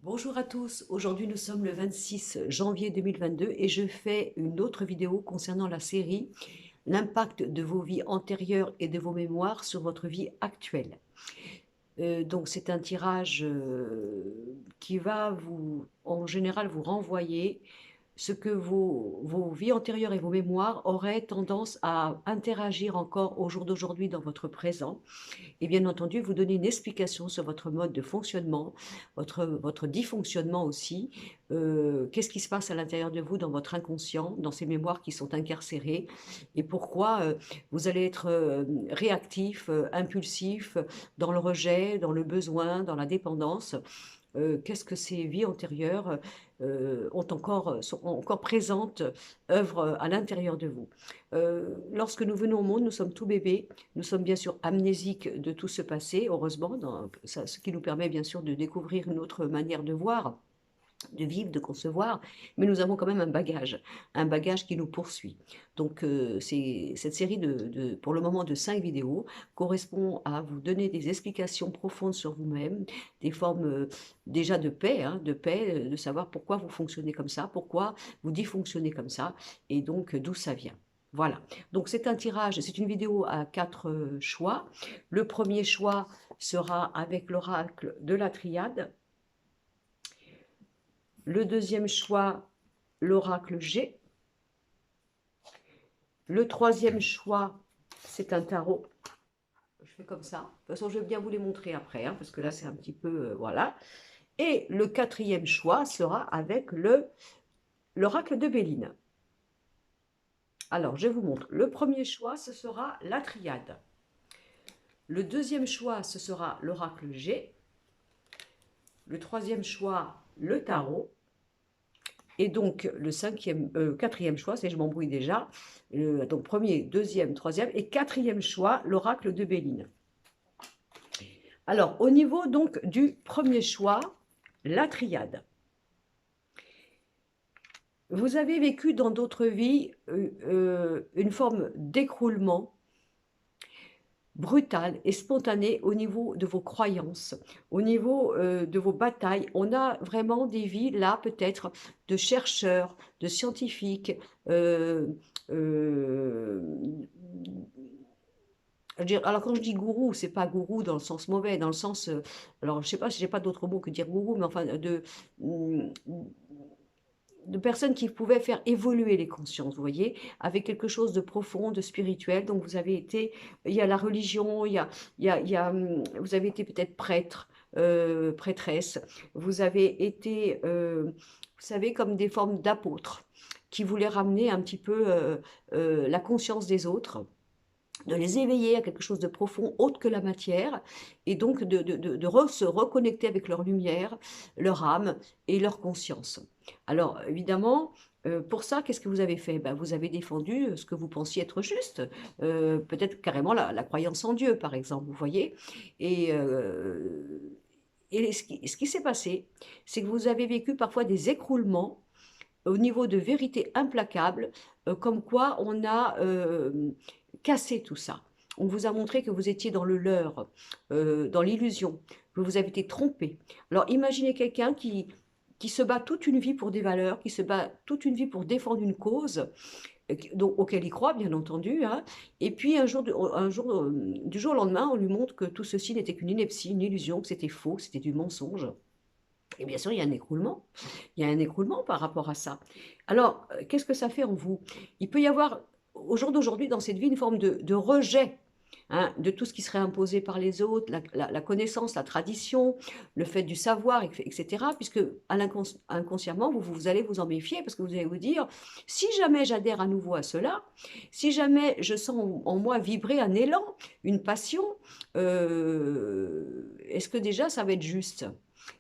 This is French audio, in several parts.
Bonjour à tous, aujourd'hui nous sommes le 26 janvier 2022 et je fais une autre vidéo concernant la série L'impact de vos vies antérieures et de vos mémoires sur votre vie actuelle. Donc c'est un tirage qui va en général vous renvoyer ce que vos vies antérieures et vos mémoires auraient tendance à interagir encore au jour d'aujourd'hui dans votre présent et bien entendu vous donner une explication sur votre mode de fonctionnement, votre dysfonctionnement aussi. Qu'est-ce qui se passe à l'intérieur de vous dans votre inconscient, dans ces mémoires qui sont incarcérées et pourquoi vous allez être réactif, impulsif, dans le rejet, dans le besoin, dans la dépendance. Qu'est-ce que ces vies antérieures sont encore présentes, œuvrent à l'intérieur de vous. Lorsque nous venons au monde, nous sommes tout bébés, nous sommes bien sûr amnésiques de tout ce passé, heureusement, ce qui nous permet bien sûr de découvrir une autre manière de voir, de vivre, de concevoir, mais nous avons quand même un bagage qui nous poursuit. Donc cette série pour le moment, de 5 vidéos correspond à vous donner des explications profondes sur vous-même, des formes déjà de paix, hein, de savoir pourquoi vous fonctionnez comme ça, pourquoi vous dysfonctionnez comme ça, et donc d'où ça vient. Voilà, donc c'est un tirage, c'est une vidéo à 4 choix. Le premier choix sera avec l'oracle de la triade. Le deuxième choix, l'oracle G. Le troisième choix, c'est un tarot. Je fais comme ça. De toute façon, je vais bien vous les montrer après, hein, parce que là, c'est un petit peu... voilà. Et le quatrième choix sera avec l'oracle de Béline. Alors, je vous montre. Le premier choix, ce sera la triade. Le deuxième choix, ce sera l'oracle G. Le troisième choix, le tarot. Et donc, quatrième choix, c'est je m'embrouille déjà. Donc, premier, deuxième, troisième et quatrième choix, l'oracle de Béline. Alors, au niveau donc du premier choix, la triade. Vous avez vécu dans d'autres vies une forme d'écroulement brutal et spontané au niveau de vos croyances, au niveau de vos batailles. On a vraiment des vies là peut-être de chercheurs, de scientifiques, euh, alors quand je dis gourou, c'est pas gourou dans le sens mauvais, dans le sens, alors je sais pas si j'ai pas d'autre mot que dire gourou, mais enfin de personnes qui pouvaient faire évoluer les consciences, vous voyez, avec quelque chose de profond, de spirituel. Donc vous avez été, il y a la religion, vous avez été peut-être prêtre, prêtresse, vous avez été, vous savez, comme des formes d'apôtres qui voulaient ramener un petit peu la conscience des autres, de les éveiller à quelque chose de profond, autre que la matière, et donc se reconnecter avec leur lumière, leur âme et leur conscience. Alors, évidemment, pour ça, qu'est-ce que vous avez fait? Ben, vous avez défendu ce que vous pensiez être juste, peut-être carrément la croyance en Dieu, par exemple, vous voyez. Et, ce qui s'est passé, c'est que vous avez vécu parfois des écroulements au niveau de vérité implacable, comme quoi on a cassé tout ça. On vous a montré que vous étiez dans le leurre, dans l'illusion, que vous avez été trompé. Alors imaginez quelqu'un qui se bat toute une vie pour des valeurs, qui se bat toute une vie pour défendre une cause, auquel il croit, bien entendu, hein. Et puis du jour au lendemain, on lui montre que tout ceci n'était qu'une ineptie, une illusion, que c'était faux, que c'était du mensonge. Et bien sûr, il y a un écroulement. Il y a un écroulement par rapport à ça. Alors, qu'est-ce que ça fait en vous? Il peut y avoir, au jour d'aujourd'hui, dans cette vie, une forme de rejet, hein, de tout ce qui serait imposé par les autres, la connaissance, la tradition, le fait du savoir, etc. Puisque inconsciemment, vous allez vous en méfier parce que vous allez vous dire, si jamais j'adhère à nouveau à cela, si jamais je sens en moi vibrer un élan, une passion, est-ce que déjà ça va être juste?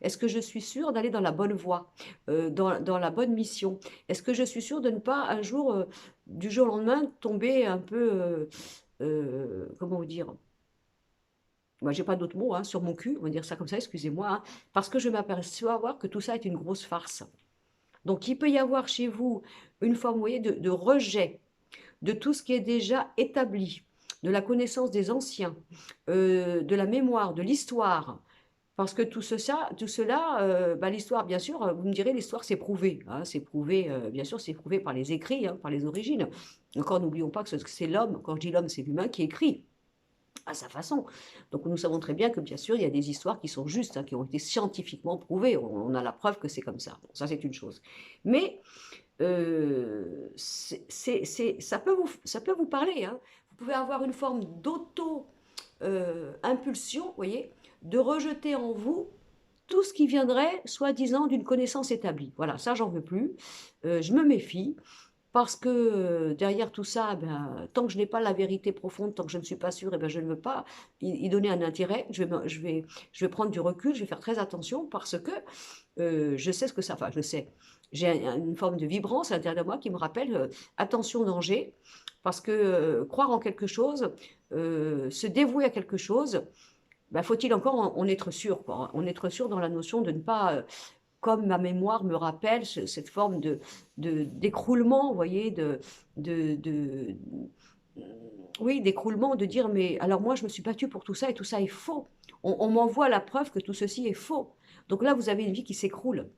Est-ce que je suis sûre d'aller dans la bonne voie, dans la bonne mission? Est-ce que je suis sûre de ne pas un jour, du jour au lendemain, tomber un peu, comment vous dire? Moi, j'ai pas d'autres mots, hein, sur mon cul, on va dire ça comme ça, excusez-moi, hein, parce que je m'aperçois voir que tout ça est une grosse farce. Donc, il peut y avoir chez vous une forme, vous voyez, de rejet de tout ce qui est déjà établi, de la connaissance des anciens, de la mémoire, de l'histoire, Parce que tout cela, bah, l'histoire, bien sûr, vous me direz, l'histoire c'est prouvé, hein, c'est prouvé, bien sûr, c'est prouvé par les écrits, hein, par les origines. Encore, n'oublions pas que c'est l'homme, quand je dis l'homme, c'est l'humain qui écrit à sa façon. Donc nous savons très bien que, bien sûr, il y a des histoires qui sont justes, hein, qui ont été scientifiquement prouvées. On a la preuve que c'est comme ça. Bon, ça, c'est une chose. Mais ça peut vous parler, hein. Vous pouvez avoir une forme d'auto-impulsion, vous voyez, de rejeter en vous tout ce qui viendrait, soi-disant, d'une connaissance établie. Voilà, ça, j'en veux plus. Je me méfie. Parce que derrière tout ça, ben, tant que je n'ai pas la vérité profonde, tant que je ne suis pas sûre, eh ben, je ne veux pas y donner un intérêt. Je vais prendre du recul, je vais faire très attention parce que je sais ce que ça... Enfin, je sais. J'ai une forme de vibrance à l'intérieur de moi qui me rappelle attention danger, parce que croire en quelque chose, se dévouer à quelque chose, ben, faut-il encore en être sûr, quoi, en être sûr dans la notion de ne pas comme ma mémoire me rappelle cette forme d'écroulement, vous voyez, de oui, d'écroulement, de dire, mais alors moi, je me suis battue pour tout ça et tout ça est faux. On m'envoie la preuve que tout ceci est faux. Donc là, vous avez une vie qui s'écroule.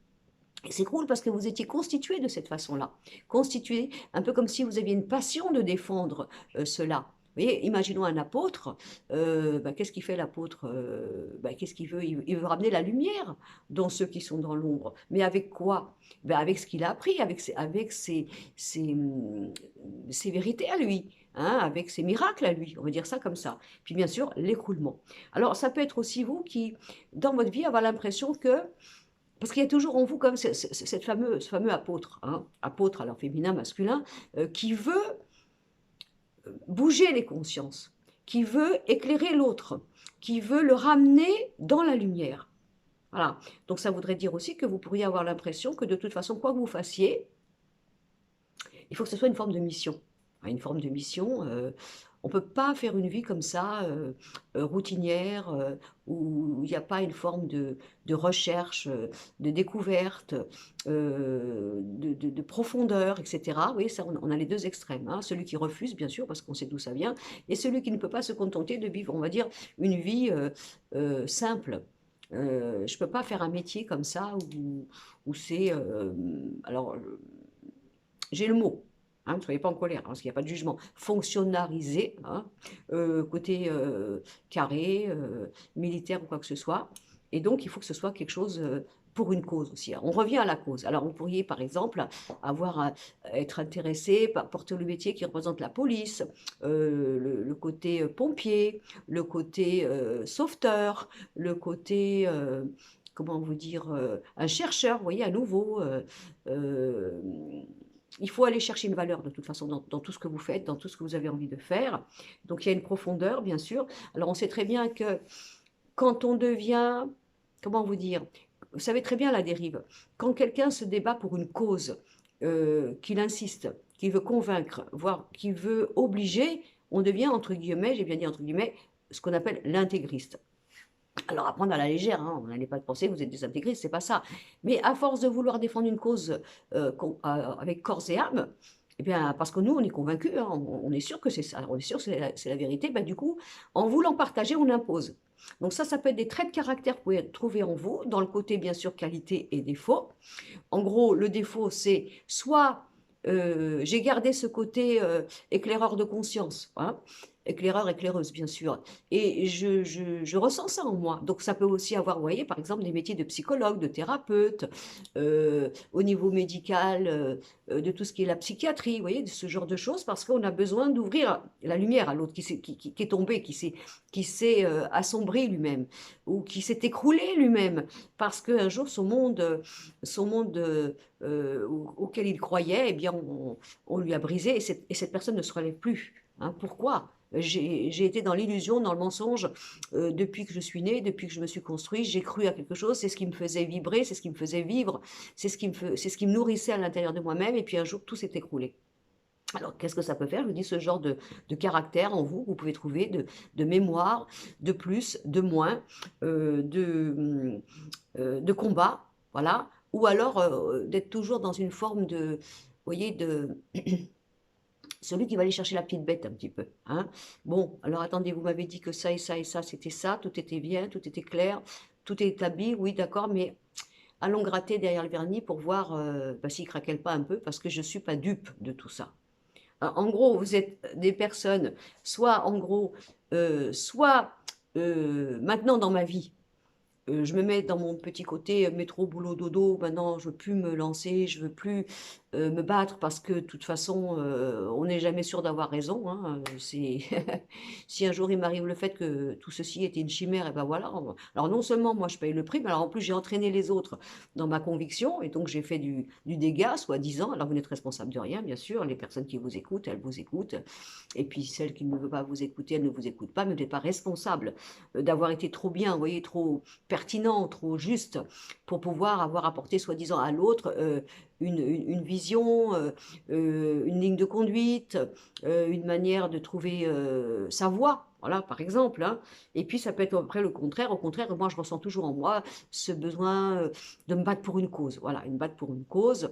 Et s'écroule parce que vous étiez constitué de cette façon-là. Constitué, un peu comme si vous aviez une passion de défendre cela. Vous voyez, imaginons un apôtre, bah, qu'est-ce qu'il fait l'apôtre bah, qu'est-ce qu'il veut il veut ramener la lumière dans ceux qui sont dans l'ombre. Mais avec quoi bah, avec ce qu'il a appris, ses vérités à lui, hein, avec ses miracles à lui, on va dire ça comme ça. Puis bien sûr, l'écroulement. Alors ça peut être aussi vous qui, dans votre vie, avoir l'impression que parce qu'il y a toujours en vous comme ce fameux apôtre, hein, apôtre alors féminin, masculin, qui veut bouger les consciences, qui veut éclairer l'autre, qui veut le ramener dans la lumière. Voilà. Donc ça voudrait dire aussi que vous pourriez avoir l'impression que de toute façon, quoi que vous fassiez, il faut que ce soit une forme de mission. Une forme de mission. On ne peut pas faire une vie comme ça, routinière, où il n'y a pas une forme de recherche, de découverte, de profondeur, etc. Oui, ça, on a les deux extrêmes, hein. Celui qui refuse, bien sûr, parce qu'on sait d'où ça vient, et celui qui ne peut pas se contenter de vivre, on va dire, une vie simple. Je ne peux pas faire un métier comme ça où c'est... alors, j'ai le mot. Hein, ne soyez pas en colère, hein, parce qu'il n'y a pas de jugement. Fonctionnalisé, hein, côté carré, militaire ou quoi que ce soit. Et donc, il faut que ce soit quelque chose pour une cause aussi, hein. On revient à la cause. Alors, vous pourriez, par exemple, être intéressé par porter le métier qui représente la police, le côté pompier, le côté sauveteur, le côté... comment vous dire, un chercheur, vous voyez, à nouveau, euh, il faut aller chercher une valeur de toute façon dans tout ce que vous faites, dans tout ce que vous avez envie de faire. Donc il y a une profondeur, bien sûr. Alors on sait très bien que quand on devient, comment vous dire, vous savez très bien la dérive. Quand quelqu'un se débat pour une cause, qu'il insiste, qu'il veut convaincre, voire qu'il veut obliger, on devient, entre guillemets, j'ai bien dit entre guillemets, ce qu'on appelle l'intégriste. Alors, à prendre à la légère, hein, on n'allait pas penser que vous êtes des intégristes, c'est pas ça. Mais à force de vouloir défendre une cause avec corps et âme, eh bien, parce que nous, on est convaincus, hein, on est sûr que c'est ça, on est sûr que c'est la vérité, ben, du coup, en voulant partager, on impose. Donc ça peut être des traits de caractère que vous pouvez trouver en vous, dans le côté, bien sûr, qualité et défaut. En gros, le défaut, c'est soit j'ai gardé ce côté éclaireur de conscience, hein, éclaireur, éclaireuse, bien sûr. Et je ressens ça en moi. Donc, ça peut aussi avoir, vous voyez, par exemple, des métiers de psychologue, de thérapeute, au niveau médical, de tout ce qui est la psychiatrie, vous voyez, de ce genre de choses, parce qu'on a besoin d'ouvrir la lumière à l'autre qui est tombé, qui s'est assombri lui-même, ou qui s'est écroulé lui-même, parce qu'un jour, son monde auquel il croyait, eh bien, on lui a brisé, et cette personne ne se relève plus. Hein, pourquoi? J'ai été dans l'illusion, dans le mensonge depuis que je suis née, depuis que je me suis construite. J'ai cru à quelque chose, c'est ce qui me faisait vibrer, c'est ce qui me faisait vivre, c'est ce qui me nourrissait à l'intérieur de moi-même. Et puis un jour, tout s'est écroulé. Alors, qu'est-ce que ça peut faire? Je vous dis, ce genre de caractère en vous, vous pouvez trouver de mémoire, de plus, de moins, de combat, voilà. Ou alors d'être toujours dans une forme de, vous voyez, de celui qui va aller chercher la petite bête un petit peu, hein. Bon, alors attendez, vous m'avez dit que ça et ça et ça, c'était ça, tout était bien, tout était clair. tout est établi, oui, d'accord, mais allons gratter derrière le vernis pour voir bah, s'il craquelle pas un peu, parce que je ne suis pas dupe de tout ça. En gros, vous êtes des personnes, soit en gros, soit maintenant dans ma vie, je me mets dans mon petit côté métro, boulot, dodo. Maintenant, je veux plus me lancer, je veux plus me battre parce que de toute façon, on n'est jamais sûr d'avoir raison, hein. C'est si un jour il m'arrive le fait que tout ceci était une chimère, et ben voilà. Alors non seulement moi je paye le prix, mais alors en plus j'ai entraîné les autres dans ma conviction et donc j'ai fait du dégât, soi-disant. Alors vous n'êtes responsable de rien, bien sûr. Les personnes qui vous écoutent, elles vous écoutent. Et puis celles qui ne veulent pas vous écouter, elles ne vous écoutent pas, mais vous n'êtes pas responsable d'avoir été trop bien, vous voyez, trop pertinent, trop juste pour pouvoir avoir apporté soi-disant à l'autre une vision, une ligne de conduite, une manière de trouver sa voie. Voilà, par exemple, hein. Et puis, ça peut être après le contraire. Au contraire, moi, je ressens toujours en moi ce besoin de me battre pour une cause. Voilà, une battre pour une cause.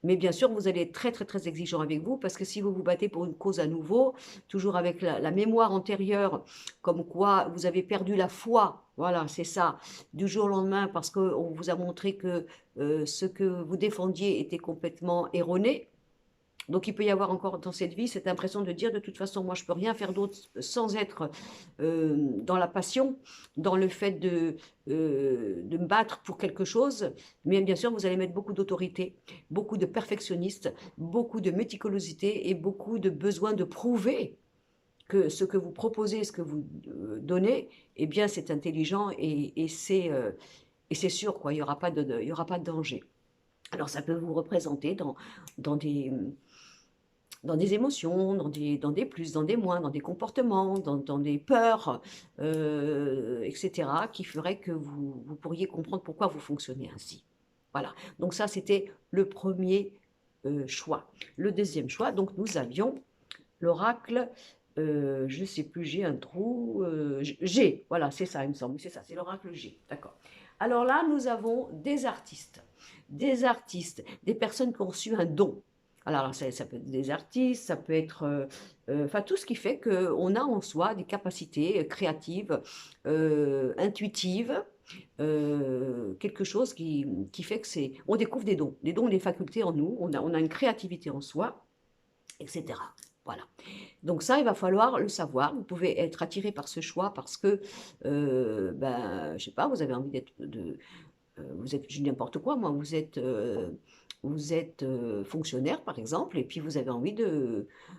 Mais bien sûr, vous allez être très, très, très exigeant avec vous parce que si vous vous battez pour une cause à nouveau, toujours avec la mémoire antérieure, comme quoi vous avez perdu la foi, voilà, c'est ça, du jour au lendemain parce qu'on vous a montré que ce que vous défendiez était complètement erroné. Donc il peut y avoir encore dans cette vie cette impression de dire de toute façon moi je peux rien faire d'autre sans être dans la passion, dans le fait de me battre pour quelque chose, mais bien sûr vous allez mettre beaucoup d'autorité, beaucoup de perfectionniste, beaucoup de méticulosité et beaucoup de besoin de prouver que ce que vous proposez, ce que vous donnez, eh bien c'est intelligent et c'est sûr quoi, il n'y aura pas il y aura pas de danger. Alors ça peut vous représenter dans des dans des émotions, dans des plus, dans des moins, dans des comportements, dans des peurs, etc., qui feraient que vous pourriez comprendre pourquoi vous fonctionnez ainsi. Voilà, donc ça c'était le premier choix. Le deuxième choix, donc nous avions l'oracle, je ne sais plus, j'ai un trou, G, voilà, c'est ça, il me semble, c'est ça, c'est l'oracle G, d'accord. Alors là, nous avons des artistes, des personnes qui ont reçu un don. Alors, ça peut être des artistes, ça peut être enfin, tout ce qui fait qu'on a en soi des capacités créatives, intuitives, quelque chose qui fait que c'est. On découvre des dons, des facultés en nous, on a une créativité en soi, etc. Voilà. Donc ça, il va falloir le savoir. Vous pouvez être attiré par ce choix parce que, ben, je sais pas, vous avez envie d'être vous êtes, je dis n'importe quoi, moi, vous êtes fonctionnaire, par exemple, et puis vous avez envie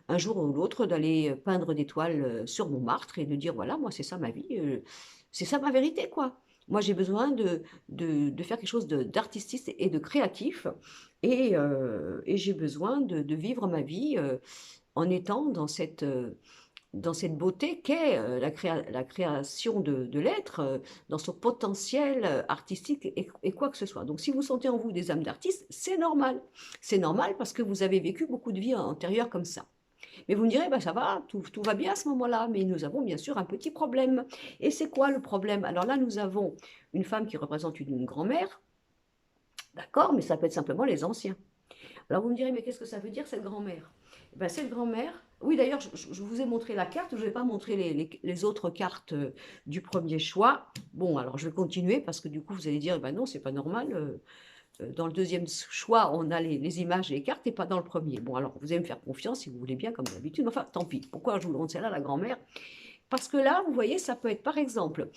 un jour ou l'autre, d'aller peindre des toiles sur Montmartre et de dire, voilà, moi, c'est ça ma vie, c'est ça ma vérité, quoi. Moi, j'ai besoin de faire quelque chose d'artistique et de créatif, et j'ai besoin de vivre ma vie en étant dans cette beauté qu'est la création de l'être, dans son potentiel artistique et quoi que ce soit. Donc si vous sentez en vous des âmes d'artistes, c'est normal. C'est normal parce que vous avez vécu beaucoup de vies antérieures comme ça. Mais vous me direz, bah, ça va, tout va bien à ce moment-là, mais nous avons bien sûr un petit problème. Et c'est quoi le problème? Alors là, nous avons une femme qui représente une grand-mère, d'accord, mais ça peut être simplement les anciens. Alors vous me direz, mais qu'est-ce que ça veut dire cette grand-mère? Eh ben, cette grand-mère, oui d'ailleurs, je vous ai montré la carte, je ne vais pas montrer les autres cartes du premier choix. Bon, alors je vais continuer parce que du coup vous allez dire, eh ben non, c'est pas normal. Dans le deuxième choix, on a les images et les cartes et pas dans le premier. Bon, alors vous allez me faire confiance si vous voulez bien, comme d'habitude. Enfin, tant pis. Pourquoi je vous montre celle-là, la grand-mère? Parce que là, vous voyez, ça peut être par exemple,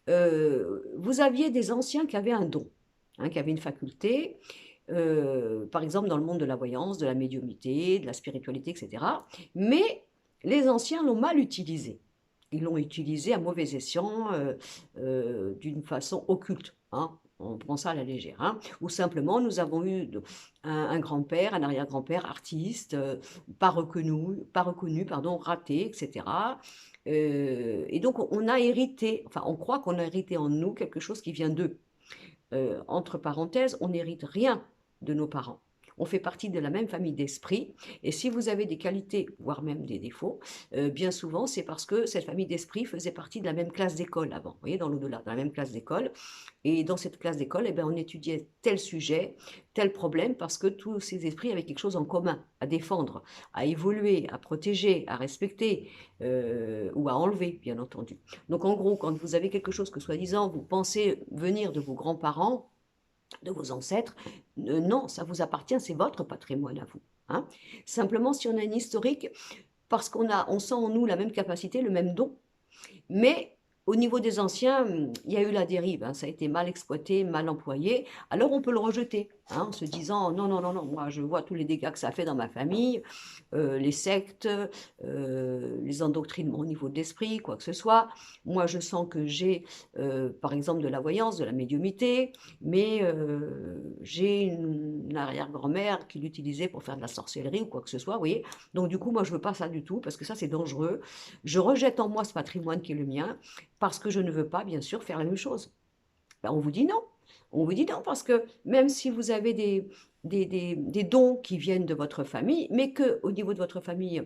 vous aviez des anciens qui avaient un don, hein, qui avaient une faculté, par exemple dans le monde de la voyance, de la médiumnité, de la spiritualité, etc. Mais les anciens l'ont mal utilisé. Ils l'ont utilisé à mauvais escient, d'une façon occulte, hein. On prend ça à la légère, hein. Ou simplement, nous avons eu un grand-père, un arrière-grand-père artiste, pas reconnu, pardon, raté, etc. Et donc, on a hérité, enfin, on croit qu'on a hérité en nous quelque chose qui vient d'eux. Entre parenthèses, on n'hérite rien de nos parents. on fait partie de la même famille d'esprit. Et si vous avez des qualités, voire même des défauts, bien souvent, c'est parce que cette famille d'esprit faisait partie de la même classe d'école avant, vous voyez, dans l'au-delà, dans la même classe d'école. Et dans cette classe d'école, eh ben, on étudiait tel sujet, tel problème, parce que tous ces esprits avaient quelque chose en commun à défendre, à évoluer, à protéger, à respecter, ou à enlever, bien entendu. Donc en gros, quand vous avez quelque chose que soi-disant vous pensez venir de vos grands-parents, de vos ancêtres, non, ça vous appartient, c'est votre patrimoine à vous. Hein. Simplement, si on a une historique, parce on sent en nous la même capacité, le même don, mais au niveau des anciens, il y a eu la dérive, hein, ça a été mal exploité, mal employé. Alors on peut le rejeter, hein, en se disant non, non, non, non, moi je vois tous les dégâts que ça a fait dans ma famille, les sectes, les endoctrinements au niveau de l'esprit, quoi que ce soit. Moi je sens que j'ai, par exemple, de la voyance, de la médiumité, mais j'ai une arrière-grand-mère qui l'utilisait pour faire de la sorcellerie ou quoi que ce soit, vous voyez. Donc du coup, moi je veux pas ça du tout, parce que ça c'est dangereux. Je rejette en moi ce patrimoine qui est le mien, parce que je ne veux pas, bien sûr, faire la même chose. Ben, on vous dit non. On vous dit non, parce que même si vous avez des dons qui viennent de votre famille, mais qu'au niveau de votre famille,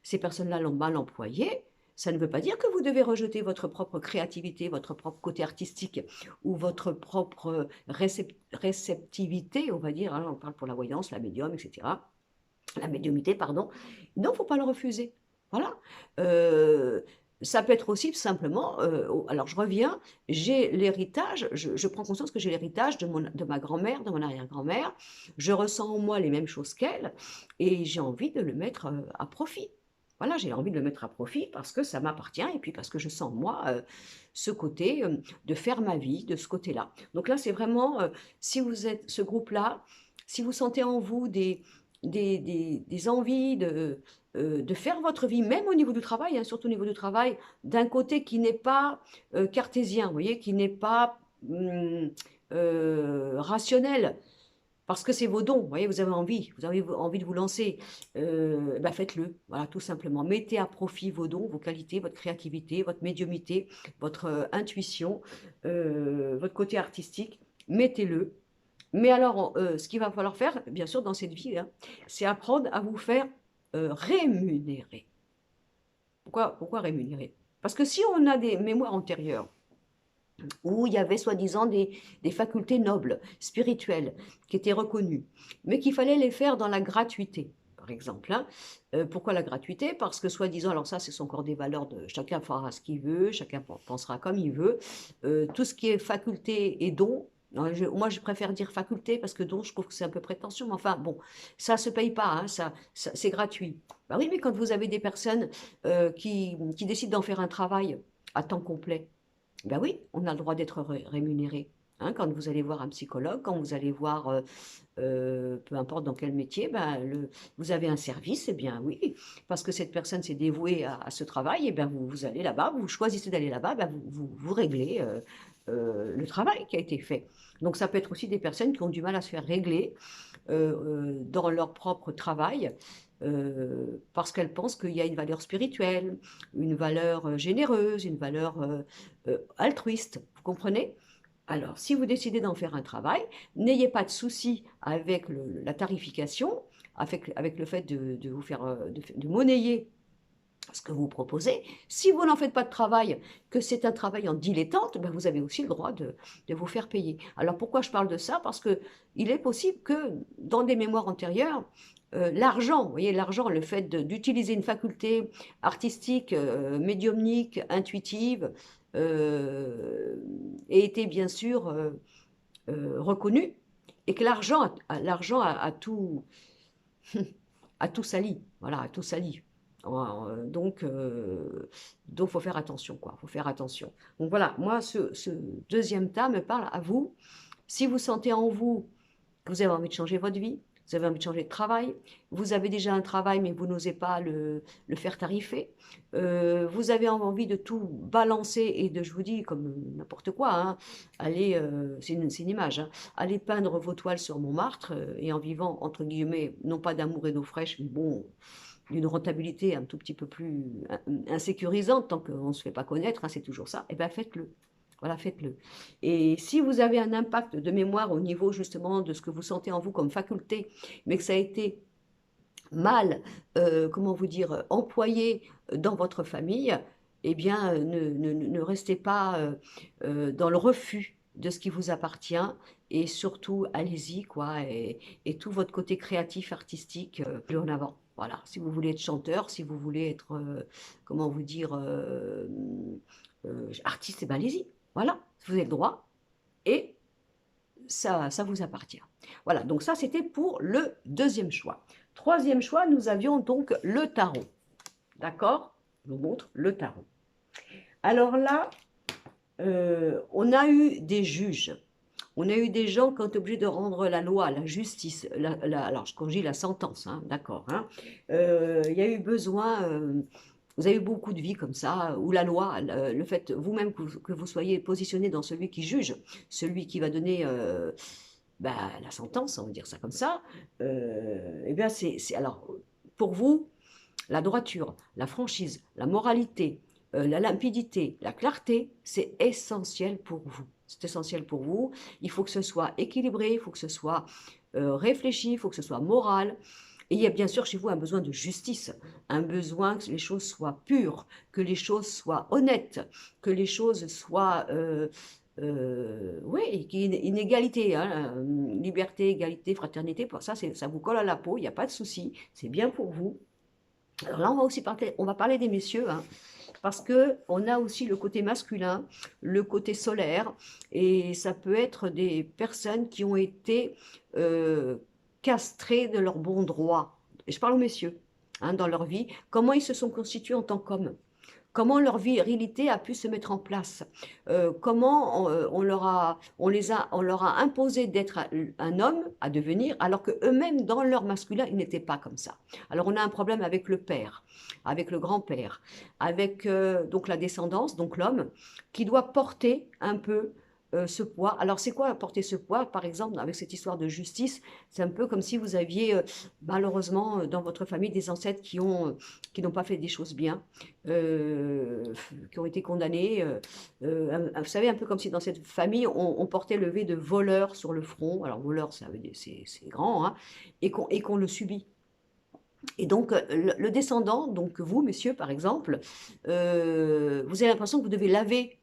ces personnes-là l'ont mal employé, ça ne veut pas dire que vous devez rejeter votre propre créativité, votre propre côté artistique ou votre propre réceptivité, on va dire, hein, on parle pour la voyance, la médium, etc. La médiumité, pardon. Non, il ne faut pas le refuser. Voilà. Ça peut être aussi simplement, alors je reviens, j'ai l'héritage, je prends conscience que j'ai l'héritage de ma grand-mère, de mon arrière-grand-mère, je ressens en moi les mêmes choses qu'elle, et j'ai envie de le mettre à profit. Voilà, j'ai envie de le mettre à profit parce que ça m'appartient et puis parce que je sens en moi ce côté de faire ma vie de ce côté-là. Donc là, c'est vraiment, si vous êtes ce groupe-là, si vous sentez en vous des envies de faire votre vie, même au niveau du travail, hein, surtout au niveau du travail, d'un côté qui n'est pas cartésien, vous voyez, qui n'est pas rationnel, parce que c'est vos dons, vous voyez, vous avez envie de vous lancer, bah faites-le, voilà, tout simplement. Mettez à profit vos dons, vos qualités, votre créativité, votre médiumité, votre intuition, votre côté artistique, mettez-le. Mais alors, ce qu'il va falloir faire, bien sûr, dans cette vie, hein, c'est apprendre à vous faire rémunérer. Pourquoi rémunérer? Parce que si on a des mémoires antérieures où il y avait soi-disant des facultés nobles, spirituelles, qui étaient reconnues, mais qu'il fallait les faire dans la gratuité, par exemple. Hein. Pourquoi la gratuité? Parce que soi-disant, alors ça, ce sont encore des valeurs de chacun fera ce qu'il veut, chacun pensera comme il veut. Tout ce qui est faculté et don, moi, je préfère dire faculté parce que don, je trouve que c'est un peu prétentieux, mais enfin, bon, ça ne se paye pas, hein, c'est gratuit. Bah oui, mais quand vous avez des personnes qui décident d'en faire un travail à temps complet, ben oui, on a le droit d'être rémunéré. Hein, quand vous allez voir un psychologue, quand vous allez voir, peu importe dans quel métier, ben vous avez un service, eh bien oui, parce que cette personne s'est dévouée à ce travail, et bien vous allez là-bas, vous choisissez d'aller là-bas, ben vous réglez le travail qui a été fait. Donc ça peut être aussi des personnes qui ont du mal à se faire régler dans leur propre travail, parce qu'elles pensent qu'il y a une valeur spirituelle, une valeur généreuse, une valeur altruiste. Vous comprenez? Alors, si vous décidez d'en faire un travail, n'ayez pas de souci avec la tarification, avec le fait de vous faire, de monnayer ce que vous proposez. Si vous n'en faites pas de travail, que c'est un travail en dilettante, ben vous avez aussi le droit de vous faire payer. Alors pourquoi je parle de ça? Parce que il est possible que dans des mémoires antérieures, l'argent, vous voyez, l'argent, le fait d'utiliser une faculté artistique, médiumnique, intuitive, ait été bien sûr reconnu, et que l'argent a tout, a tout sali, voilà, a tout sali. Donc, faut faire attention, quoi. Faut faire attention. Donc voilà, moi, ce deuxième tas me parle à vous. Si vous sentez en vous que vous avez envie de changer votre vie, vous avez envie de changer de travail, vous avez déjà un travail mais vous n'osez pas le faire tarifer, vous avez envie de tout balancer et je vous dis comme n'importe quoi, hein, allez, c'est une image, hein, allez peindre vos toiles sur Montmartre et en vivant, entre guillemets, non pas d'amour et d'eau fraîche, mais bon, d'une rentabilité un tout petit peu plus insécurisante tant qu'on ne se fait pas connaître, hein, c'est toujours ça, et bien faites-le. Voilà, faites-le. Et si vous avez un impact de mémoire au niveau justement de ce que vous sentez en vous comme faculté, mais que ça a été mal, comment vous dire, employé dans votre famille, eh bien, ne restez pas dans le refus de ce qui vous appartient et surtout, allez-y, quoi, et tout votre côté créatif, artistique, plus en avant. Voilà, si vous voulez être chanteur, si vous voulez être, comment vous dire, artiste, eh ben, allez-y. Voilà, vous avez le droit et ça vous appartient. Voilà, donc ça c'était pour le deuxième choix. Troisième choix, nous avions donc le tarot. D'accord? Je vous montre le tarot. Alors là, on a eu des juges. On a eu des gens qui ont été obligés de rendre la loi, la justice, alors je corrige la sentence, hein, d'accord. Hein. Il y a eu besoin, vous avez eu beaucoup de vies comme ça, où la loi, le fait vous-même que vous soyez positionné dans celui qui juge, celui qui va donner la sentence, on va dire ça comme ça, eh bien alors, pour vous, la droiture, la franchise, la moralité, la limpidité, la clarté, c'est essentiel pour vous. C'est essentiel pour vous. Il faut que ce soit équilibré, il faut que ce soit réfléchi, il faut que ce soit moral. Et il y a bien sûr chez vous un besoin de justice, un besoin que les choses soient pures, que les choses soient honnêtes, que les choses soient oui, qu'il y ait une égalité, hein, liberté, égalité, fraternité, pour ça, ça vous colle à la peau, il n'y a pas de souci, c'est bien pour vous. Alors là, on va parler des messieurs, hein, parce que on a aussi le côté masculin, le côté solaire, et ça peut être des personnes qui ont été castrées de leur bon droit. Et je parle aux messieurs, hein, dans leur vie, comment ils se sont constitués en tant qu'hommes. Comment leur virilité a pu se mettre en place, comment on leur a imposé d'être un homme à devenir, alors qu'eux-mêmes, dans leur masculin, ils n'étaient pas comme ça. Alors on a un problème avec le père, avec le grand-père, avec donc la descendance, donc l'homme, qui doit porter un peu ce poids. Alors c'est quoi porter ce poids? Par exemple, avec cette histoire de justice, c'est un peu comme si vous aviez malheureusement dans votre famille des ancêtres qui n'ont pas fait des choses bien, qui ont été condamnés. Vous savez, un peu comme si dans cette famille, on portait le V de voleur sur le front. Alors, voleur, ça veut dire c'est grand, hein, et qu'on le subit. Et donc, le descendant, donc vous, messieurs, par exemple, vous avez l'impression que vous devez laver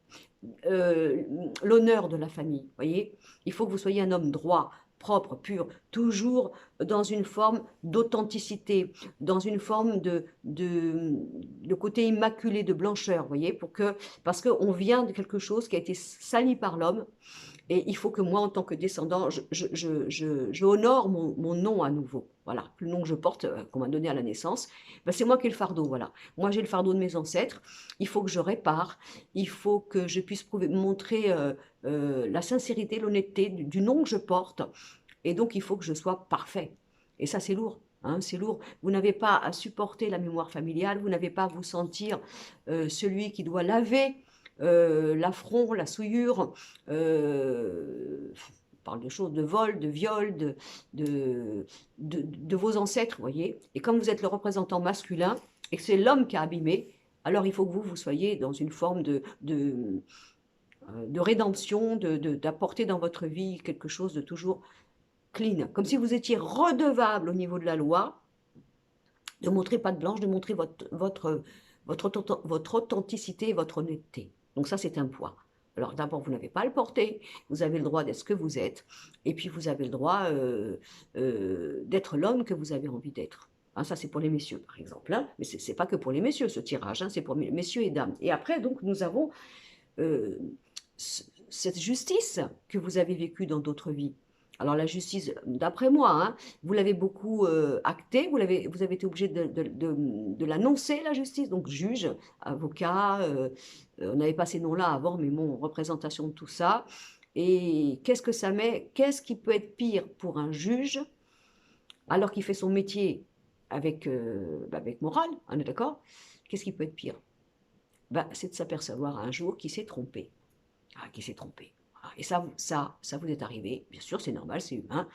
euh, l'honneur de la famille. Voyez, il faut que vous soyez un homme droit, propre, pur, toujours dans une forme d'authenticité, dans une forme de côté immaculé, de blancheur, voyez, parce qu'on vient de quelque chose qui a été sali par l'homme, et il faut que moi, en tant que descendant, je honore mon nom à nouveau. Voilà, le nom que je porte, qu'on m'a donné à la naissance, ben c'est moi qui ai le fardeau, voilà. Moi, j'ai le fardeau de mes ancêtres, il faut que je répare, il faut que je puisse montrer la sincérité, l'honnêteté du nom que je porte, et donc il faut que je sois parfait. Et ça, c'est lourd. Hein, c'est lourd. Vous n'avez pas à supporter la mémoire familiale, vous n'avez pas à vous sentir celui qui doit laver l'affront, la souillure, on parle de choses de vol, de viol, de vos ancêtres, vous voyez. Et comme vous êtes le représentant masculin et que c'est l'homme qui a abîmé, alors il faut que vous soyez dans une forme de rédemption, d'apporter dans votre vie quelque chose de toujours clean, comme si vous étiez redevable au niveau de la loi, de montrer patte blanche, de montrer votre authenticité et votre honnêteté. Donc ça, c'est un poids. Alors d'abord, vous n'avez pas à le porter, vous avez le droit d'être ce que vous êtes, et puis vous avez le droit d'être l'homme que vous avez envie d'être. Hein, ça, c'est pour les messieurs, par exemple. Hein, mais ce n'est pas que pour les messieurs, ce tirage, hein, c'est pour messieurs et dames. Et après, donc, nous avons euh, cette justice que vous avez vécue dans d'autres vies. Alors la justice, d'après moi, hein, vous l'avez beaucoup actée, vous avez été obligé de l'annoncer, la justice, donc juge, avocat, on n'avait pas ces noms-là avant, mais bon, représentation de tout ça. Et qu'est-ce que ça met? Qu'est-ce qui peut être pire pour un juge, alors qu'il fait son métier avec morale, on est d'accord? Qu'est-ce qui peut être pire? C'est de s'apercevoir un jour qu'il s'est trompé. Ah, qui s'est trompé. Ah, et ça vous est arrivé. Bien sûr, c'est normal, c'est humain.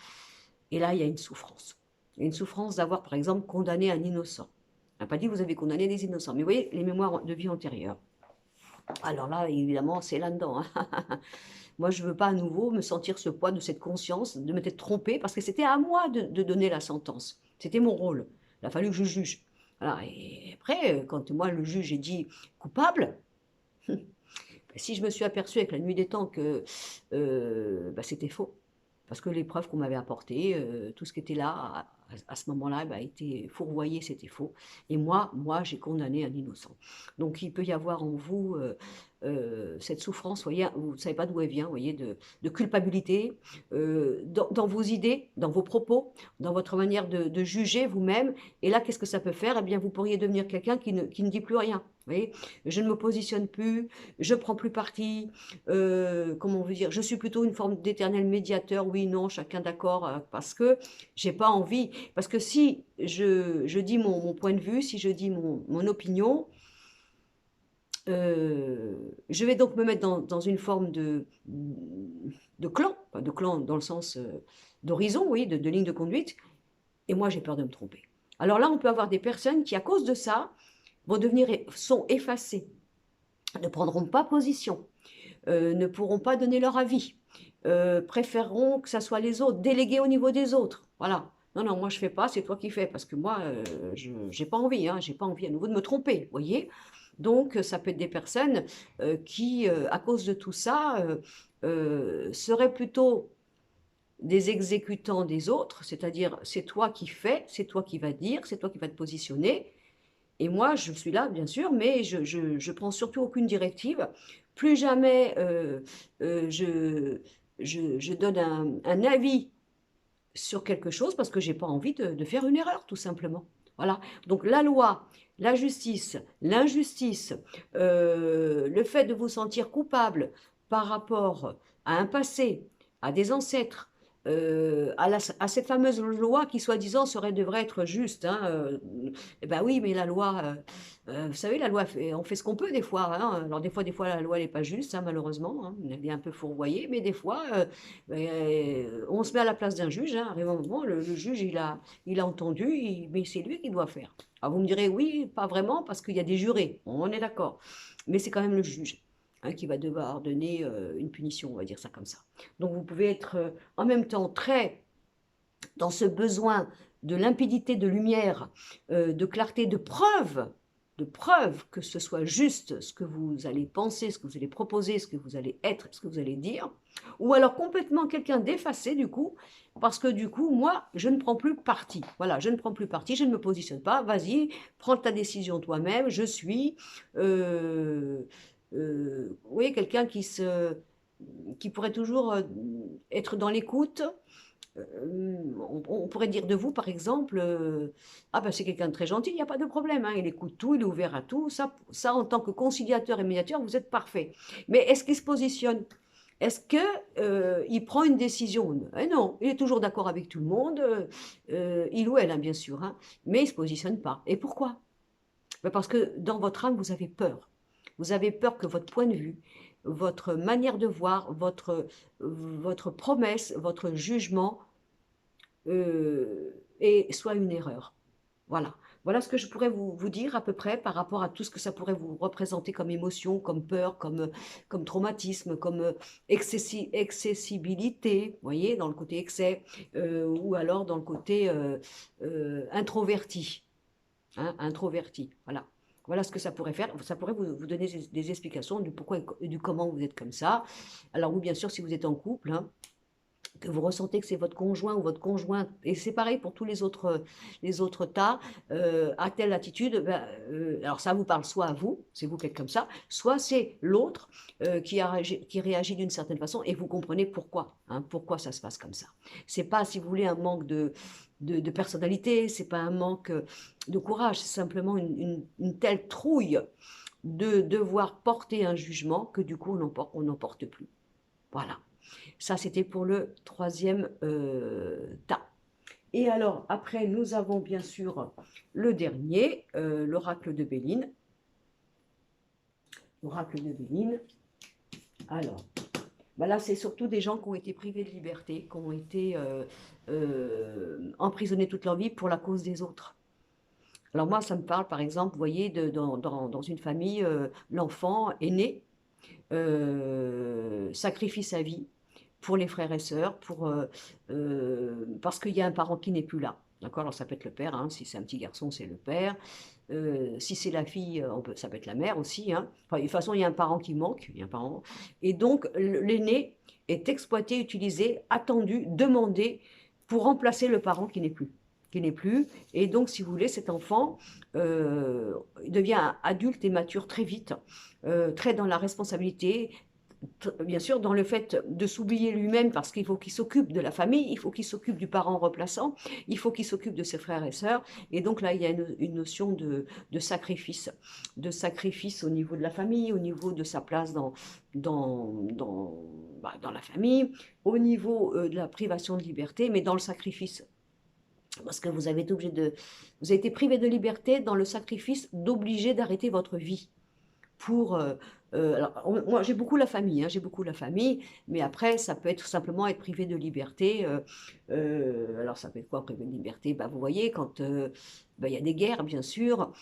Et là, il y a une souffrance. Il y a une souffrance d'avoir, par exemple, condamné un innocent. On n'a pas dit que vous avez condamné des innocents. Mais vous voyez, les mémoires de vie antérieure. Alors là, évidemment, c'est là-dedans, hein. Moi, je ne veux pas à nouveau me sentir ce poids de cette conscience, de m'être trompée, parce que c'était à moi de donner la sentence. C'était mon rôle. Il a fallu que je juge. Voilà. Et après, quand moi, le juge, j'ai dit coupable, si je me suis aperçue avec la nuit des temps que bah, c'était faux, parce que les preuves qu'on m'avait apportées, tout ce qui était là à ce moment-là, bah, était fourvoyé, c'était faux. Et moi, j'ai condamné un innocent. Donc il peut y avoir en vous cette souffrance, voyez, vous ne savez pas d'où elle vient, voyez, de culpabilité, dans vos idées, dans vos propos, dans votre manière de juger vous-même. Et là, qu'est-ce que ça peut faire? Eh bien, vous pourriez devenir quelqu'un qui ne dit plus rien. Vous voyez, je ne me positionne plus, je prends plus parti, comment on veut dire, je suis plutôt une forme d'éternel médiateur, oui, non, chacun d'accord, parce que j'ai pas envie, parce que si je dis mon point de vue, si je dis mon opinion, je vais donc me mettre dans une forme de clan, pas de clan dans le sens d'horizon, oui, de ligne de conduite, et moi j'ai peur de me tromper. Alors là, on peut avoir des personnes qui, à cause de ça, sont effacées, ne prendront pas position, ne pourront pas donner leur avis, préféreront que ça soit les autres, déléguer au niveau des autres. Voilà. Non, non, moi je fais pas, c'est toi qui fais, parce que moi, je n'ai pas envie, hein, j'ai pas envie à nouveau de me tromper, vous voyez. Donc, ça peut être des personnes qui, à cause de tout ça, seraient plutôt des exécutants des autres, c'est-à-dire c'est toi qui fais, c'est toi qui vas dire, c'est toi qui vas te positionner, et moi, je suis là, bien sûr, mais je prends surtout aucune directive. Plus jamais je donne un avis sur quelque chose parce que j'ai pas envie de faire une erreur, tout simplement. Voilà. Donc la loi, la justice, l'injustice, le fait de vous sentir coupable par rapport à un passé, à des ancêtres, à cette fameuse loi qui soi-disant devrait être juste. Hein, eh ben oui, mais la loi, vous savez, la loi, on fait ce qu'on peut des fois. Hein. Alors des fois, la loi n'est pas juste, hein, malheureusement. Hein, elle est un peu fourvoyée, mais des fois, on se met à la place d'un juge. Hein, arrive un moment, le juge, il a entendu, mais c'est lui qui doit faire. Alors vous me direz, oui, pas vraiment, parce qu'il y a des jurés. On est d'accord. Mais c'est quand même le juge, hein, qui va devoir donner une punition, on va dire ça comme ça. Donc vous pouvez être en même temps très dans ce besoin de limpidité, de lumière, de clarté, de preuve que ce soit juste ce que vous allez penser, ce que vous allez proposer, ce que vous allez être, ce que vous allez dire, ou alors complètement quelqu'un d'effacé du coup, parce que du coup, moi, je ne prends plus parti. Voilà, je ne prends plus parti, je ne me positionne pas, vas-y, prends ta décision toi-même, je suis, vous voyez, quelqu'un qui pourrait toujours être dans l'écoute, on pourrait dire de vous, par exemple, ah ben c'est quelqu'un de très gentil, il n'y a pas de problème, hein, il écoute tout, il est ouvert à tout, ça en tant que conciliateur et médiateur, vous êtes parfait. Mais est-ce qu'il se positionne? Est-ce qu'il prend une décision? Non, il est toujours d'accord avec tout le monde, il ou elle, hein, bien sûr, hein, mais il ne se positionne pas. Et pourquoi? Ben parce que dans votre âme, vous avez peur. Vous avez peur que votre point de vue, votre manière de voir, votre promesse, votre jugement et soit une erreur. Voilà. Voilà ce que je pourrais vous dire à peu près par rapport à tout ce que ça pourrait vous représenter comme émotion, comme peur, comme traumatisme, comme excessibilité, vous voyez, dans le côté excès, ou alors dans le côté introverti. Hein, introverti, voilà. Voilà ce que ça pourrait faire. Ça pourrait vous donner des explications du pourquoi et du comment vous êtes comme ça. Alors oui, bien sûr, si vous êtes en couple, hein, que vous ressentez que c'est votre conjoint ou votre conjointe, et c'est pareil pour tous les autres tas, à telle attitude, ben, alors ça vous parle soit à vous, c'est vous qui êtes comme ça, soit c'est l'autre qui réagit d'une certaine façon, et vous comprenez pourquoi, hein, pourquoi ça se passe comme ça. C'est pas, si vous voulez, un manque de personnalité, c'est pas un manque de courage, c'est simplement une telle trouille de devoir porter un jugement que du coup on n'en porte plus. Voilà. Ça, c'était pour le troisième tas. Et alors, après, nous avons bien sûr le dernier, l'oracle de Béline. L'oracle de Béline. Alors, ben là, c'est surtout des gens qui ont été privés de liberté, qui ont été emprisonnés toute leur vie pour la cause des autres. Alors moi, ça me parle, par exemple, vous voyez, dans une famille, l'enfant aîné sacrifie sa vie pour les frères et sœurs, parce qu'il y a un parent qui n'est plus là. D'accord? Alors ça peut être le père, hein, si c'est un petit garçon, c'est le père. Si c'est la fille, ça peut être la mère aussi, hein. Enfin, de toute façon, il y a un parent qui manque, il y a un parent. Et donc, l'aîné est exploité, utilisé, attendu, demandé pour remplacer le parent qui n'est plus. Qui n'est plus. Et donc, si vous voulez, cet enfant il devient adulte et mature très vite, très dans la responsabilité, bien sûr, dans le fait de s'oublier lui-même parce qu'il faut qu'il s'occupe de la famille, il faut qu'il s'occupe du parent remplaçant, il faut qu'il s'occupe de ses frères et sœurs. Et donc là, il y a une notion de sacrifice au niveau de la famille, au niveau de sa place dans la famille, au niveau de la privation de liberté, mais dans le sacrifice. Parce que vous avez été privé de liberté dans le sacrifice d'obliger d'arrêter votre vie pour. Alors, moi, j'ai beaucoup la famille, hein, j'ai beaucoup la famille, mais après, ça peut être simplement être privé de liberté. Alors, ça peut être quoi, privé de liberté? Bah, vous voyez, quand bah, il y a des guerres, bien sûr,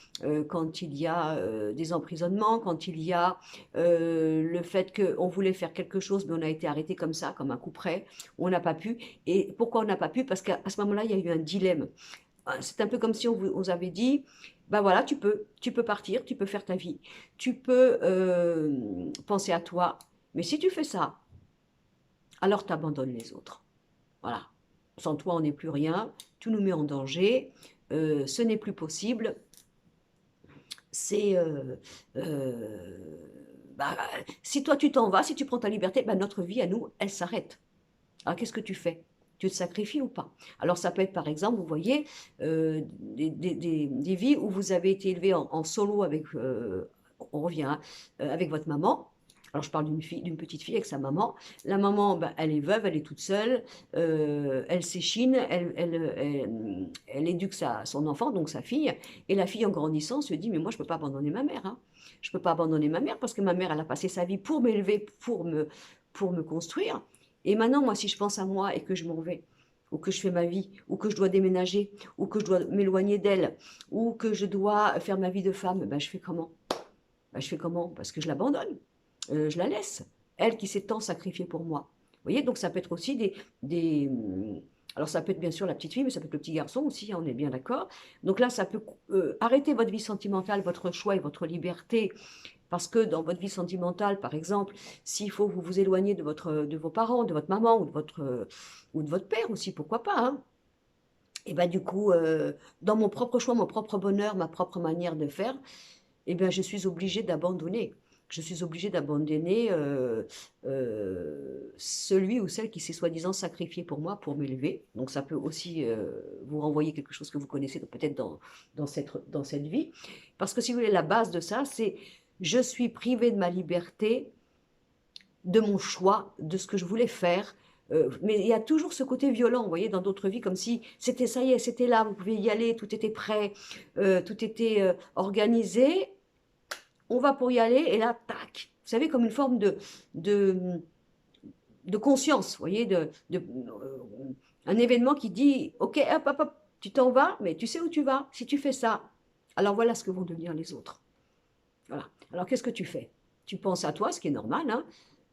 quand il y a des emprisonnements, quand il y a le fait qu'on voulait faire quelque chose, mais on a été arrêté comme ça, comme un coup près, on n'a pas pu. Et pourquoi on n'a pas pu? Parce qu'à ce moment-là, il y a eu un dilemme. C'est un peu comme si on vous avait dit, ben voilà, tu peux partir, tu peux faire ta vie, tu peux penser à toi, mais si tu fais ça, alors tu abandonnes les autres. Voilà. Sans toi, on n'est plus rien, tu nous mets en danger, ce n'est plus possible, c'est... bah, si toi tu t'en vas, si tu prends ta liberté, bah, notre vie à nous, elle s'arrête. Alors qu'est-ce que tu fais? Tu te sacrifies ou pas? Alors ça peut être par exemple, vous voyez, des vies où vous avez été élevé en solo avec, on revient, hein, avec votre maman. Alors je parle d'une petite fille avec sa maman. La maman, ben, elle est veuve, elle est toute seule, elle s'échine, elle éduque son enfant, donc sa fille. Et la fille en grandissant se dit, mais moi je ne peux pas abandonner ma mère, hein. Je ne peux pas abandonner ma mère parce que ma mère, elle a passé sa vie pour m'élever, pour me construire. Et maintenant, moi, si je pense à moi et que je m'en vais, ou que je fais ma vie, ou que je dois déménager, ou que je dois m'éloigner d'elle, ou que je dois faire ma vie de femme, ben, je fais comment? Ben, je fais comment? Parce que je l'abandonne, je la laisse. Elle qui s'est tant sacrifiée pour moi. Vous voyez, donc ça peut être aussi alors ça peut être bien sûr la petite fille, mais ça peut être le petit garçon aussi, hein, on est bien d'accord. Donc là, ça peut arrêter votre vie sentimentale, votre choix et votre liberté parce que dans votre vie sentimentale, par exemple, s'il faut vous vous éloigner de vos parents, de votre maman ou de votre père aussi, pourquoi pas, hein. Et ben du coup, dans mon propre choix, mon propre bonheur, ma propre manière de faire, eh bien, je suis obligée d'abandonner. Je suis obligée d'abandonner celui ou celle qui s'est soi-disant sacrifié pour moi, pour m'élever. Donc ça peut aussi vous renvoyer quelque chose que vous connaissez peut-être dans cette vie. Parce que si vous voulez, la base de ça, c'est je suis privée de ma liberté, de mon choix, de ce que je voulais faire. Mais il y a toujours ce côté violent, vous voyez, dans d'autres vies, comme si c'était ça y est, c'était là, vous pouviez y aller, tout était prêt, tout était organisé, on va pour y aller, et là, tac, vous savez, comme une forme de, de conscience, vous voyez, un événement qui dit, ok, hop, hop, hop, tu t'en vas, mais tu sais où tu vas, si tu fais ça, alors voilà ce que vont devenir les autres. Voilà. Alors qu'est-ce que tu fais? Tu penses à toi, ce qui est normal, hein,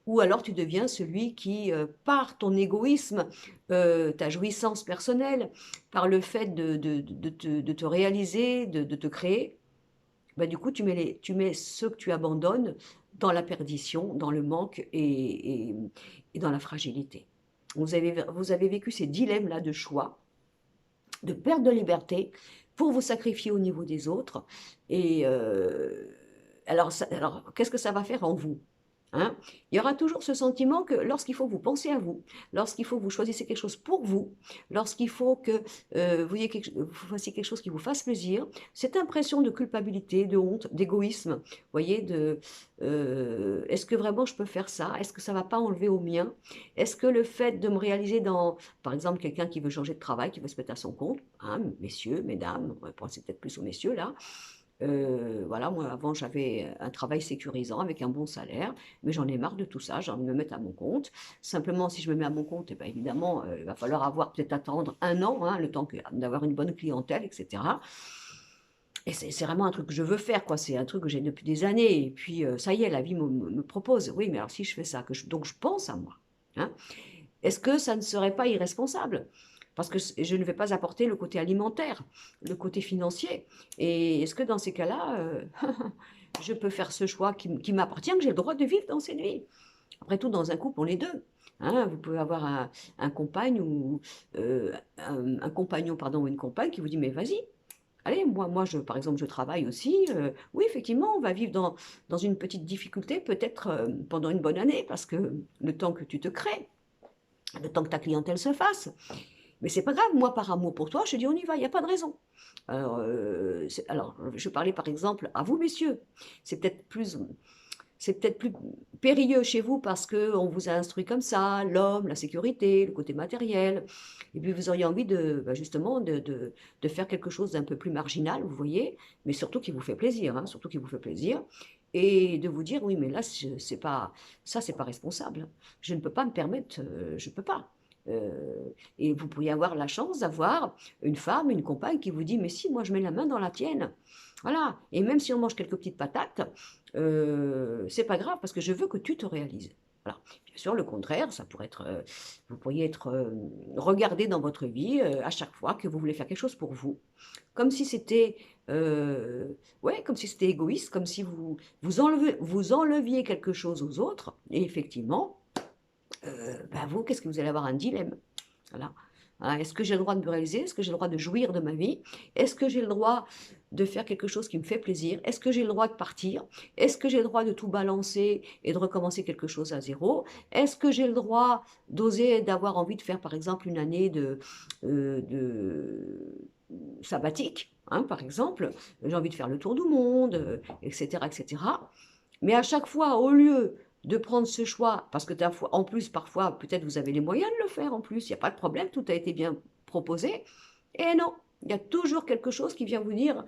ou alors tu deviens celui qui, par ton égoïsme, ta jouissance personnelle, par le fait de te réaliser, de te créer, bah, du coup, tu mets ceux que tu abandonnes dans la perdition, dans le manque et dans la fragilité. Vous avez vécu ces dilemmes-là de choix, de perte de liberté pour vous sacrifier au niveau des autres. Et alors qu'est-ce que ça va faire en vous? Hein? Il y aura toujours ce sentiment que lorsqu'il faut que vous pensez à vous, lorsqu'il faut que vous choisissez quelque chose pour vous, lorsqu'il faut que vous fassiez quelque chose qui vous fasse plaisir, cette impression de culpabilité, de honte, d'égoïsme, vous voyez, est-ce que vraiment je peux faire ça? Est-ce que ça ne va pas enlever au mien? Est-ce que le fait de me réaliser par exemple, quelqu'un qui veut changer de travail, qui veut se mettre à son compte, hein, messieurs, mesdames, on va penser peut-être plus aux messieurs là, voilà, moi avant j'avais un travail sécurisant avec un bon salaire, mais j'en ai marre de tout ça, j'ai envie de me mettre à mon compte. Simplement, si je me mets à mon compte, eh ben, évidemment, il va falloir peut-être attendre un an, hein, le temps d'avoir une bonne clientèle, etc. Et c'est vraiment un truc que je veux faire, quoi. C'est un truc que j'ai depuis des années et puis, ça y est, la vie me propose. Oui, mais alors si je fais ça, donc je pense à moi, hein. Est-ce que ça ne serait pas irresponsable? Parce que je ne vais pas apporter le côté alimentaire, le côté financier. Et est-ce que dans ces cas-là, je peux faire ce choix qui m'appartient, que j'ai le droit de vivre dans cette vie? Après tout, dans un couple, on est deux, hein. Vous pouvez avoir un compagne ou un compagnon, pardon, ou une compagne qui vous dit, mais vas-y, allez, moi par exemple, je travaille aussi. Oui, effectivement, on va vivre dans une petite difficulté, peut-être pendant une bonne année, parce que le temps que tu te crées, le temps que ta clientèle se fasse. Mais c'est pas grave, moi, par amour pour toi, je dis on y va, il n'y a pas de raison. Alors, je parlais par exemple à vous, messieurs. C'est peut-être plus, c'est peut-être plus périlleux chez vous parce qu'on vous a instruit comme ça, l'homme, la sécurité, le côté matériel. Et puis vous auriez envie justement de faire quelque chose d'un peu plus marginal, vous voyez, mais surtout qui vous fait plaisir, hein, surtout qui vous fait plaisir. Et de vous dire, oui, mais là, c'est pas, ça, c'est pas responsable. Je ne peux pas me permettre, je ne peux pas. Et vous pourriez avoir la chance d'avoir une femme, une compagne qui vous dit, mais si, moi, je mets la main dans la tienne. Voilà. Et même si on mange quelques petites patates, c'est pas grave parce que je veux que tu te réalises. Voilà. Bien sûr, le contraire, ça pourrait être, vous pourriez être regardé dans votre vie à chaque fois que vous voulez faire quelque chose pour vous, comme si c'était, euh, ouais, comme si c'était égoïste, comme si vous enleviez quelque chose aux autres. Et effectivement, bah vous, qu'est-ce que vous allez avoir un dilemme? Voilà. Hein, est-ce que j'ai le droit de me réaliser? Est-ce que j'ai le droit de jouir de ma vie? Est-ce que j'ai le droit de faire quelque chose qui me fait plaisir? Est-ce que j'ai le droit de partir? Est-ce que j'ai le droit de tout balancer et de recommencer quelque chose à zéro? Est-ce que j'ai le droit d'oser, d'avoir envie de faire par exemple une année de sabbatique, hein, par exemple? J'ai envie de faire le tour du monde, etc., etc. Mais à chaque fois, au lieu de prendre ce choix, parce que en plus, parfois, peut-être vous avez les moyens de le faire en plus, il n'y a pas de problème, tout a été bien proposé. Et non, il y a toujours quelque chose qui vient vous dire,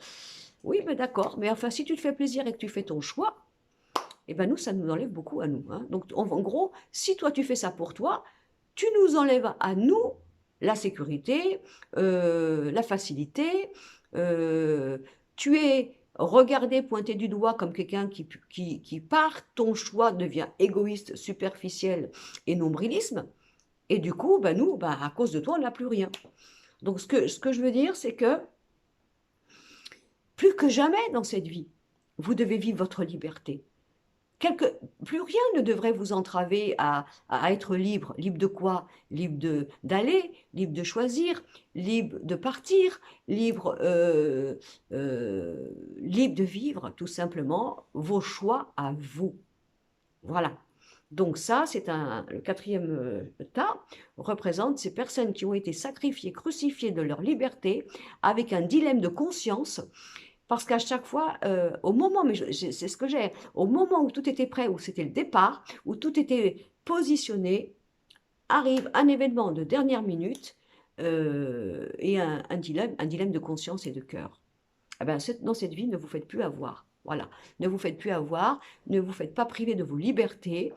oui, mais d'accord, mais enfin, si tu te fais plaisir et que tu fais ton choix, eh ben nous, ça nous enlève beaucoup à nous, hein. Donc, en gros, si toi, tu fais ça pour toi, tu nous enlèves à nous la sécurité, la facilité, euh, tu es regardé, pointé du doigt comme quelqu'un qui, par ton choix, devient égoïste, superficiel et nombrilisme. Et du coup, ben nous, ben, à cause de toi, on n'a plus rien. Donc, ce que je veux dire, c'est que plus que jamais dans cette vie, vous devez vivre votre liberté. Quelque, plus rien ne devrait vous entraver à être libre. Libre de quoi? Libre d'aller, libre de choisir, libre de partir, libre de vivre tout simplement vos choix à vous. Voilà. Donc ça, le quatrième tas représente ces personnes qui ont été sacrifiées, crucifiées de leur liberté avec un dilemme de conscience parce qu'à chaque fois, au moment, mais c'est ce que j'ai, au moment où tout était prêt, où c'était le départ, où tout était positionné, arrive un événement de dernière minute et un dilemme de conscience et de cœur. Eh ben, dans cette vie, ne vous faites plus avoir. Voilà, ne vous faites plus avoir, ne vous faites pas priver de vos libertés.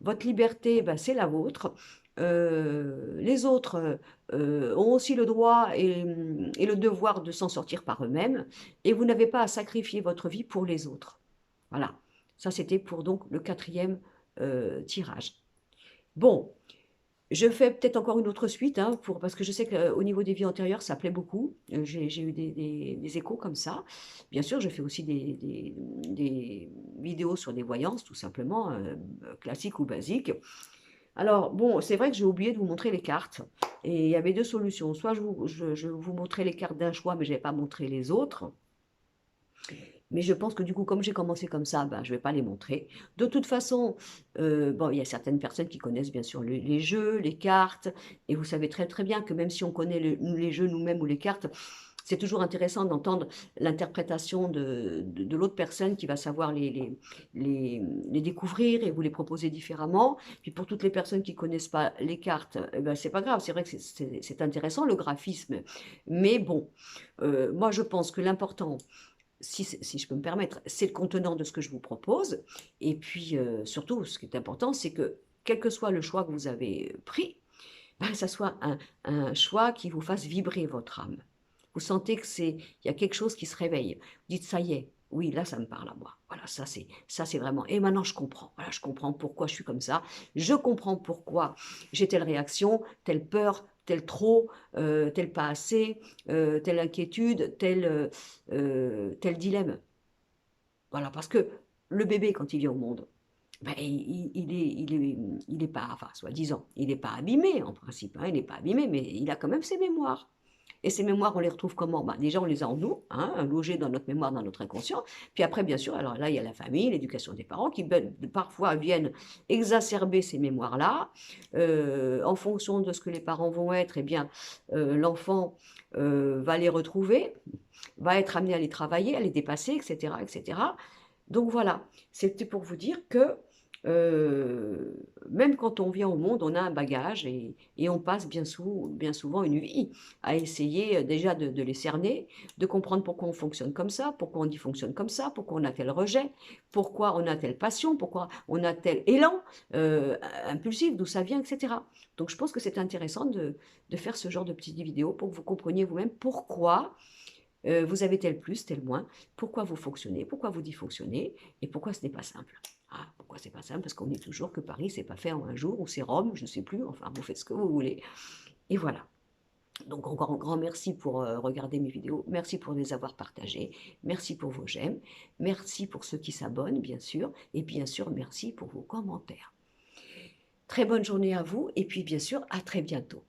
Votre liberté, ben, c'est la vôtre. Les autres ont aussi le droit et le devoir de s'en sortir par eux-mêmes, et vous n'avez pas à sacrifier votre vie pour les autres. Voilà, ça c'était pour donc le quatrième tirage. Bon, je fais peut-être encore une autre suite, hein, parce que je sais qu'au niveau des vies antérieures, ça plaît beaucoup. J'ai eu des échos comme ça. Bien sûr, je fais aussi des vidéos sur des voyances, tout simplement, classiques ou basiques. Alors, bon, c'est vrai que j'ai oublié de vous montrer les cartes. Et il y avait deux solutions. Soit je vous montrais les cartes d'un choix, mais je n'avais pas montré les autres. Mais je pense que du coup, comme j'ai commencé comme ça, ben, je ne vais pas les montrer. De toute façon, bon, il y a certaines personnes qui connaissent bien sûr les jeux, les cartes. Et vous savez très très bien que même si on connaît les jeux nous-mêmes ou les cartes, c'est toujours intéressant d'entendre l'interprétation de l'autre personne qui va savoir les découvrir et vous les proposer différemment. Puis pour toutes les personnes qui ne connaissent pas les cartes, eh ben, c'est pas grave, c'est vrai que c'est intéressant le graphisme. Mais bon, moi je pense que l'important, si je peux me permettre, c'est le contenant de ce que je vous propose. Et puis surtout, ce qui est important, c'est que quel que soit le choix que vous avez pris, ben, ça soit un choix qui vous fasse vibrer votre âme. Vous sentez que il y a quelque chose qui se réveille. Vous dites, ça y est, oui, là, ça me parle à moi. Voilà, ça, c'est vraiment. Et maintenant, je comprends. Voilà, je comprends pourquoi je suis comme ça. Je comprends pourquoi j'ai telle réaction, telle peur, tel trop, tel pas assez, telle inquiétude, tel dilemme. Voilà, parce que le bébé, quand il vient au monde, ben, il est pas, enfin, soi-disant, il n'est pas abîmé en principe, hein, il n'est pas abîmé, mais il a quand même ses mémoires. Et ces mémoires, on les retrouve comment? Ben, déjà, on les a en nous, hein, logées dans notre mémoire, dans notre inconscient. Puis après, bien sûr, alors là, il y a la famille, l'éducation des parents qui parfois viennent exacerber ces mémoires-là. En fonction de ce que les parents vont être, eh bien, l'enfant va les retrouver, va être amené à les travailler, à les dépasser, etc., etc. Donc voilà, c'était pour vous dire que même quand on vient au monde, on a un bagage et on passe bien souvent une vie à essayer déjà de les cerner, de comprendre pourquoi on fonctionne comme ça, pourquoi on y fonctionne comme ça, pourquoi on a tel rejet, pourquoi on a telle passion, pourquoi on a tel élan impulsif, d'où ça vient, etc. Donc je pense que c'est intéressant de faire ce genre de petites vidéos pour que vous compreniez vous-même pourquoi vous avez tel plus, tel moins, pourquoi vous fonctionnez, pourquoi vous dysfonctionnez, et pourquoi ce n'est pas simple. Ah, pourquoi c'est pas simple? Parce qu'on dit toujours que Paris, c'est pas fait en un jour, ou c'est Rome, je ne sais plus, enfin, vous faites ce que vous voulez. Et voilà. Donc, encore un grand merci pour regarder mes vidéos, merci pour les avoir partagées, merci pour vos j'aime, merci pour ceux qui s'abonnent, bien sûr, et bien sûr, merci pour vos commentaires. Très bonne journée à vous, et puis bien sûr, à très bientôt.